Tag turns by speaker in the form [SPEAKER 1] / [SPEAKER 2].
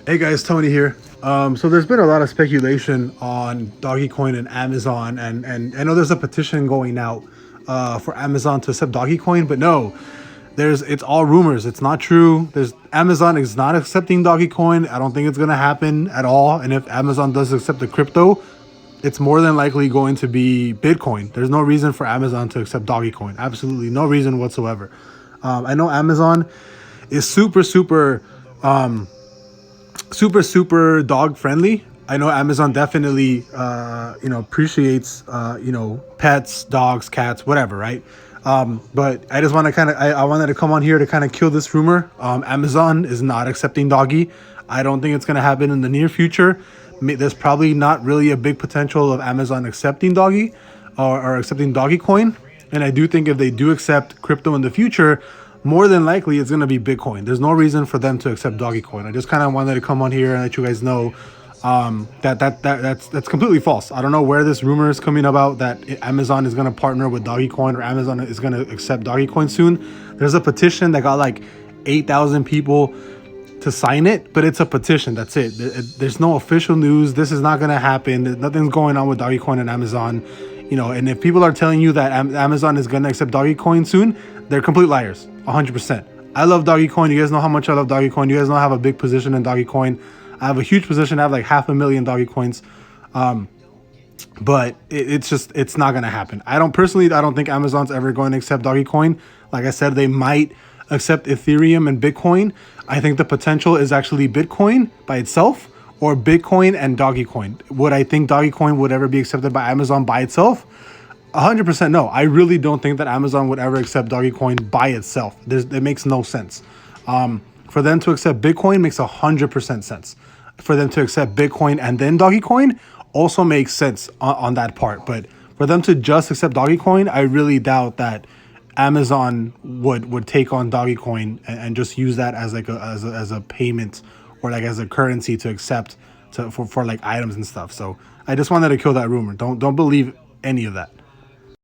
[SPEAKER 1] Hey guys, Tony here. So there's been a lot of speculation on DogeCoin and Amazon, and I know there's a petition going out for Amazon to accept DogeCoin, but no, it's all rumors. It's not true. Amazon is not accepting DogeCoin. I don't think it's gonna happen at all. And if Amazon does accept the crypto, it's more than likely going to be Bitcoin. There's no reason for Amazon to accept DogeCoin. Absolutely no reason whatsoever. I know Amazon is super dog friendly. I know Amazon definitely appreciates pets, dogs, cats, whatever, right? But I just want to I wanted to come on here to kind of kill this rumor. Amazon is not accepting doggy. I don't think it's going to happen in the near future. There's probably not really a big potential of Amazon accepting doggy or accepting DogeCoin. And I do think if they do accept crypto in the future, more than likely it's going to be Bitcoin. There's no reason for them to accept DogeCoin. I just kind of wanted to come on here and let you guys know that's completely false. I don't know where this rumor is coming about that Amazon is going to partner with DogeCoin or Amazon is going to accept DogeCoin soon. There's a petition that got like 8,000 people to sign it, but it's a petition. That's it. There's no official news. This is not going to happen. Nothing's going on with DogeCoin and Amazon. And if people are telling you that Amazon is going to accept DogeCoin soon, they're complete liars. 100%. I love DogeCoin. You guys know how much I love DogeCoin. You guys know I have a big position in DogeCoin. I have a huge position. I have like 500,000 DogeCoins. But it's not going to happen. I don't think Amazon's ever going to accept DogeCoin. Like I said, they might accept Ethereum and Bitcoin. I think the potential is actually Bitcoin by itself or Bitcoin and DogeCoin. Would I think DogeCoin would ever be accepted by Amazon by itself? 100% no. I really don't think that Amazon would ever accept DogeCoin by itself. It makes no sense. For them to accept Bitcoin makes 100% sense. For them to accept Bitcoin and then DogeCoin also makes sense on that part. But for them to just accept DogeCoin, I really doubt that Amazon would take on DogeCoin and just use that as like as a payment or like as a currency to accept for like items and stuff. So I just wanted to kill that rumor. Don't believe any of that.